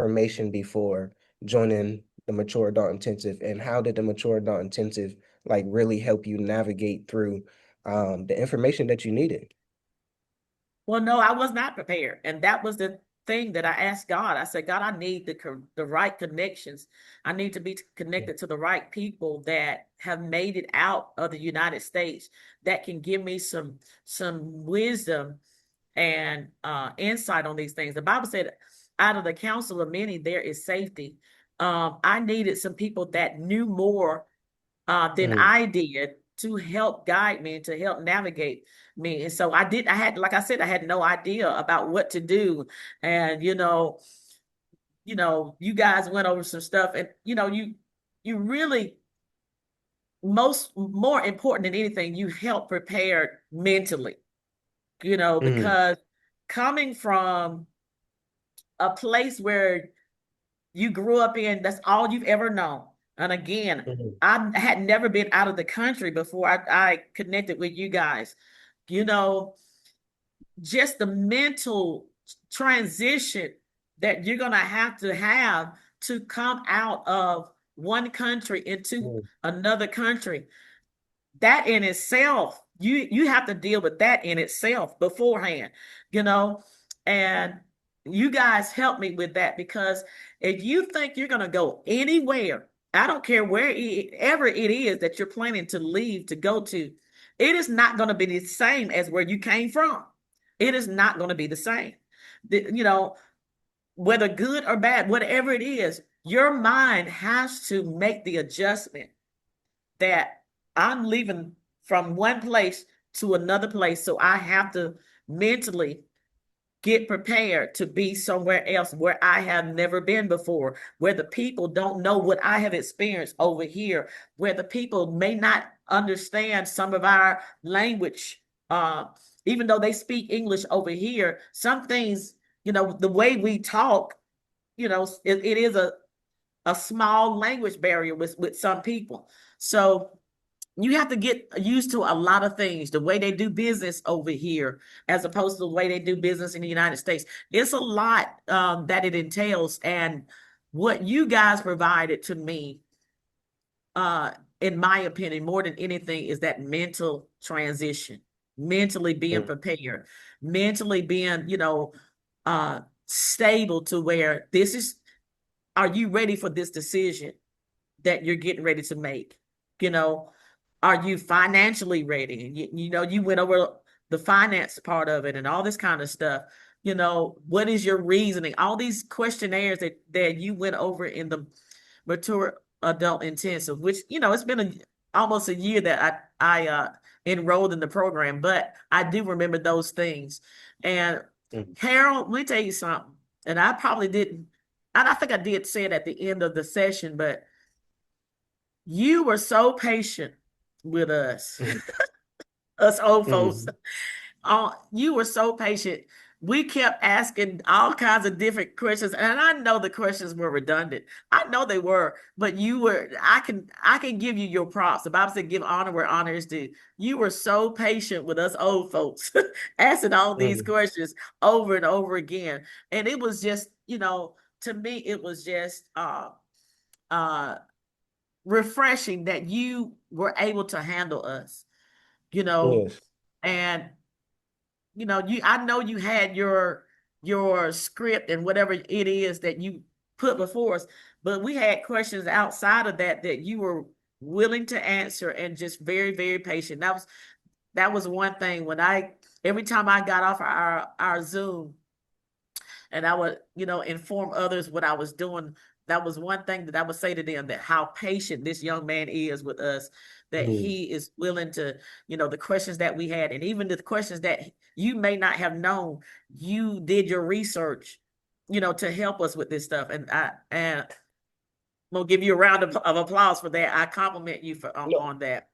information before joining the Mature Adult Intensive, and how did the Mature Adult Intensive like really help you navigate through the information that you needed? Well, no, I was not prepared. And that was the thing that I asked God. I said, God, I need the right connections. I need to be connected to the right people that have made it out of the United States that can give me some wisdom and insight on these things. The Bible said, out of the counsel of many, there is safety. I needed some people that knew more than Mm, I did to help guide me and to help navigate me. And so I had, like I said, I had no idea about what to do. And, you guys went over some stuff and, you really, more important than anything, you help prepared mentally, mm, because coming from a place where you grew up in, that's all you've ever known. And again, mm, I had never been out of the country before I connected with you guys. You know, just the mental transition that you're going to have to come out of one country into mm, another country. That in itself, you have to deal with that in itself beforehand, you know, and you guys help me with that, because if you think you're going to go anywhere, I don't care wherever it is that you're planning to leave to go to, it is not going to be the same as where you came from. It is not going to be the same. Whether good or bad, whatever it is, your mind has to make the adjustment that I'm leaving from one place to another place. So I have to mentally get prepared to be somewhere else where I have never been before, where the people don't know what I have experienced over here, where the people may not understand some of our language. Even though they speak English over here, some things, the way we talk, it is a small language barrier with some people. So you have to get used to a lot of things, the way they do business over here, as opposed to the way they do business in the United States. It's a lot that it entails. And what you guys provided to me, uh, in my opinion, more than anything, is that mental transition, mentally being mm. prepared, mentally being, stable to where are you ready for this decision that you're getting ready to make? You know, are you financially ready? And you went over the finance part of it and all this kind of stuff. What is your reasoning? All these questionnaires that you went over in the mature adult intensive, which, it's been almost a year that I enrolled in the program, but I do remember those things. And Mm. Harold, let me tell you something. And I probably didn't, and I think I did say it at the end of the session, but you were so patient with us, us old folks. Mm. You were so patient. We kept asking all kinds of different questions, and I know the questions were redundant. I know they were, but you were. I can give you your props. The Bible said, "Give honor where honor is due." You were so patient with us old folks, asking all these Mm. questions over and over again, and it was just, to me, it was just uh refreshing that you were able to handle us, you know, Yes. and I know you had your script and whatever it is that you put before us, but we had questions outside of that you were willing to answer, and just very, very patient. That was one thing when every time I got off our Zoom and I would, inform others what I was doing. That was one thing that I would say to them, that how patient this young man is with us, that Mm. he is willing to, the questions that we had, and even the questions that you may not have known, you did your research, to help us with this stuff. And I'm gonna give you a round of applause for that. I compliment you for No, on that.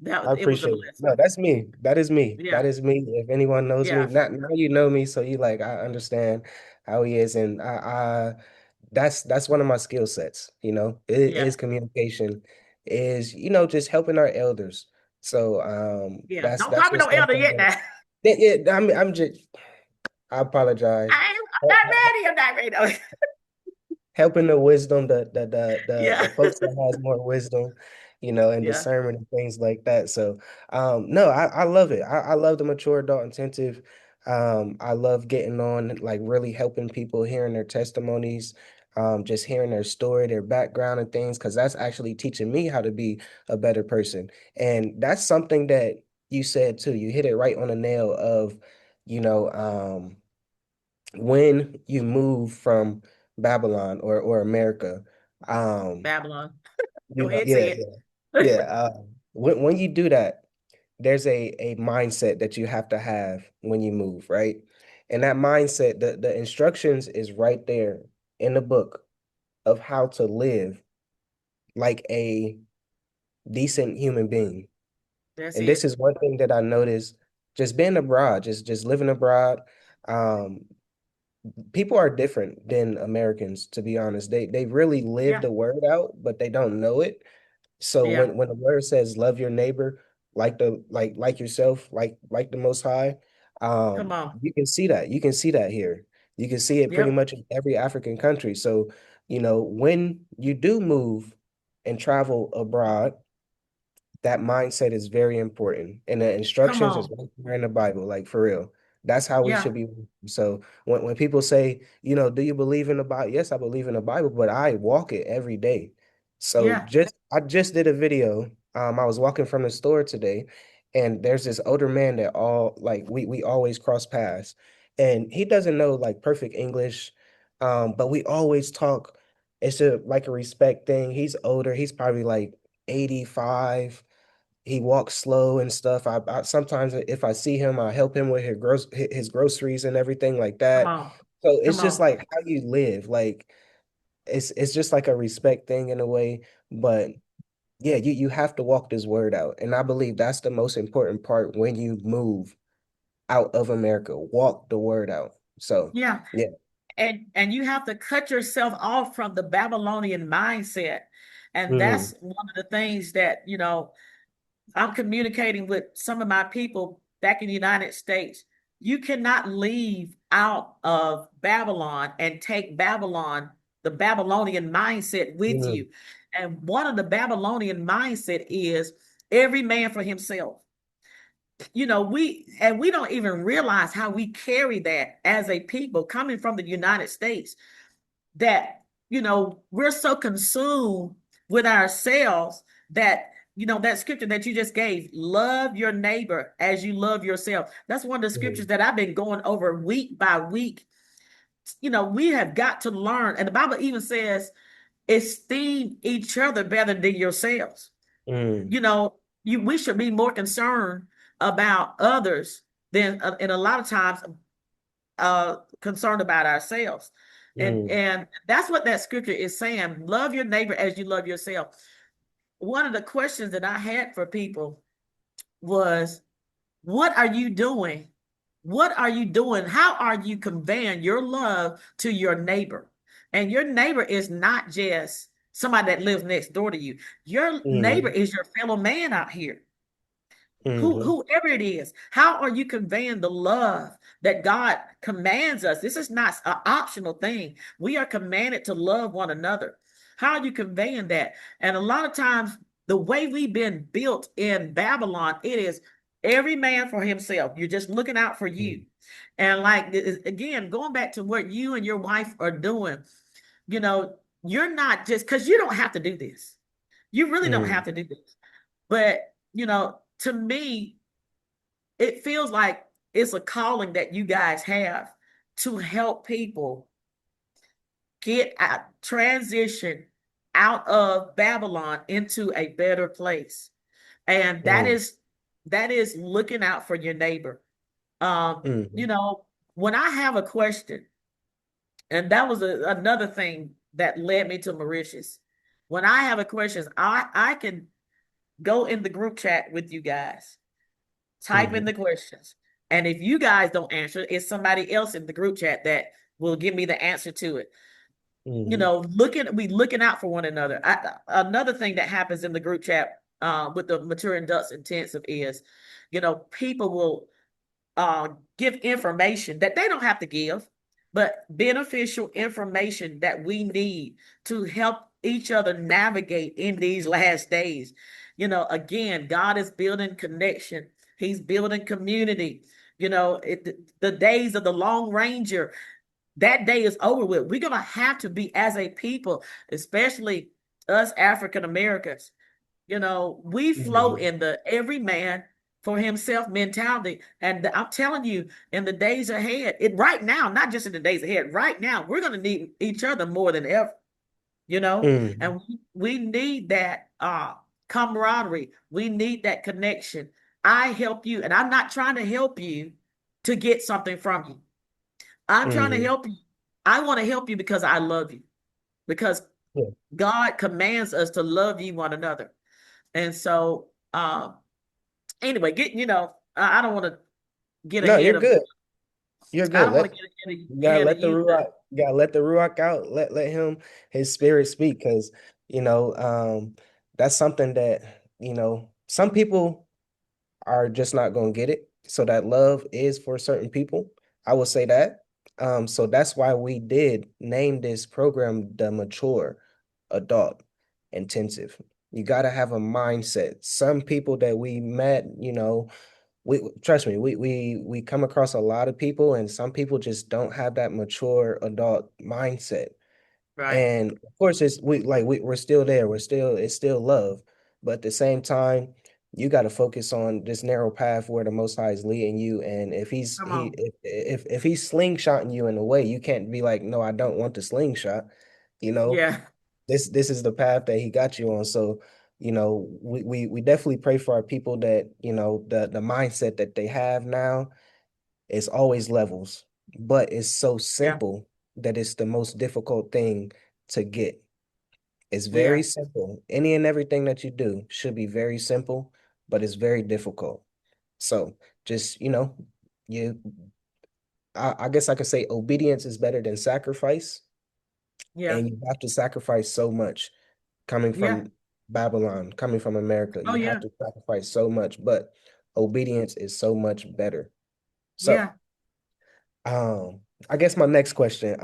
I It was a appreciate it. blessing. No, that's me. That is me. Yeah, That is me. If anyone knows me, yeah, not now you know me, so you like I understand how he is, and that's one of my skill sets. It yeah, is communication, is just helping our elders. So yeah. that's Don't call me just no elder something yet that now. yeah, I'm just I apologize. I'm not ready. I'm not ready. helping the wisdom, the Yeah. folks that has more wisdom, and Yeah. discernment and things like that. So, no, I love it. I love the mature adult intensive. I love getting on, like really helping people, hearing their testimonies, just hearing their story, their background and things, because that's actually teaching me how to be a better person. And that's something that you said too. You hit it right on the nail of, you know, when you move from Babylon or America, um, Babylon. Go you know, ahead, yeah, say yeah, it. yeah. When you do that, there's a mindset that you have to have when you move, right? And that mindset, the instructions is right there in the book of how to live like a decent human being. That's And this it. is one thing that I noticed just being abroad, just living abroad. Um, People are different than Americans, to be honest. They really live Yeah. the word out, but they don't know it. So Yeah. when the word says love your neighbor like yourself, like the most high, Come on. you can see that. You can see that here. You can see it pretty Yep. much in every African country. So, when you do move and travel abroad, that mindset is very important. And the Come instructions is on. right there in the Bible, like for real. That's how we Yeah. should be. So when people say, do you believe in the Bible? Yes, I believe in the Bible, but I walk it every day. So Yeah. I just did a video. I was walking from the store today, and there's this older man that all like we always cross paths. And he doesn't know like perfect English. But we always talk. It's like a respect thing. He's older, he's probably like 85. He walks slow and stuff. I sometimes if I see him, I help him with his groceries and everything like Come that. on. So it's Come just on. like how you live. Like it's just like a respect thing in a way. But yeah, you have to walk this word out. And I believe that's the most important part when you move out of America. Walk the word out. So Yeah. yeah. And you have to cut yourself off from the Babylonian mindset. And Mm, that's one of the things that, I'm communicating with some of my people back in the United States. You cannot leave out of Babylon and take Babylon, the Babylonian mindset with mm, you. And one of the Babylonian mindset is every man for himself. We don't even realize how we carry that as a people coming from the United States, that we're so consumed with ourselves that that scripture that you just gave, love your neighbor as you love yourself. That's one of the scriptures mm, that I've been going over week by week. We have got to learn, and the Bible even says esteem each other better than yourselves. mm, We should be more concerned about others than and a lot of times concerned about ourselves. mm, And that's what that scripture is saying. Love your neighbor as you love yourself. One of the questions that I had for people was, what are you doing? What are you doing? How are you conveying your love to your neighbor? And your neighbor is not just somebody that lives next door to you. Your neighbor mm, is your fellow man out here. mm, Whoever it is, how are you conveying the love that God commands us? This is not an optional thing. We are commanded to love one another. How are you conveying that? And a lot of times, the way we've been built in Babylon, it is every man for himself. You're just looking out for you. mm, And like again, going back to what you and your wife are doing, you know, you're not just because you don't have to do this. You really don't have mm, to do this. But to me, it feels like it's a calling that you guys have to help people get out, transition out of Babylon into a better place. And that mm, is looking out for your neighbor. Um, you mm, know, when I have a question, and that was another thing that led me to Mauritius. When I have a question, I can go in the group chat with you guys, type in mm, the questions. And if you guys don't answer, it's somebody else in the group chat that will give me the answer to it. mm, We looking out for one another. Another thing that happens in the group chat with the mature adults intensive is, people will give information that they don't have to give. but beneficial information that we need to help each other navigate in these last days. Again, God is building connection, He's building community. The days of the Lone Ranger, that day is over with. We're going to have to be, as a people, especially us African Americans, we flow Mhm. in the every man for himself mentality. And I'm telling you, in the days ahead, right now, not just in the days ahead, right now, we're going to need each other more than ever, Mm. and we need that camaraderie. We need that connection. I help you, and I'm not trying to help you to get something from you. I'm trying to Mm. help you. I want to help you because I love you, because Yeah. God commands us to love you one another. And so, anyway, I don't want to get No, you're ahead of, good. You're I good. don't want to get You gotta ahead of let the you, but Ruach, you gotta let the Ruach out. Let him, his spirit speak, because you know, that's something that, some people are just not gonna get it. So that love is for certain people. I will say that. So that's why we did name this program the Mature Adult Intensive. You gotta have a mindset. Some people that we met, we trust me, we come across a lot of people, and some people just don't have that mature adult mindset. right. And of course, we're still there. It's still love, but at the same time, you got to focus on this narrow path where the Most High is leading you. And if he's Come he on. if he's slingshotting you in a way, you can't be like, no, I don't want the slingshot. You know, Yeah. this is the path that he got you on. So, we definitely pray for our people that, the mindset that they have now is always levels, but it's so Yeah. simple that it's the most difficult thing to get. It's Yeah. very simple. Any and everything that you do should be very simple, but it's very difficult. So just, you I guess I could say obedience is better than sacrifice. Yeah. And you have to sacrifice so much coming Yeah. from Babylon, coming from America. Oh, You have yeah. to sacrifice so much, but obedience is so much better. So, Yeah. I guess my next question,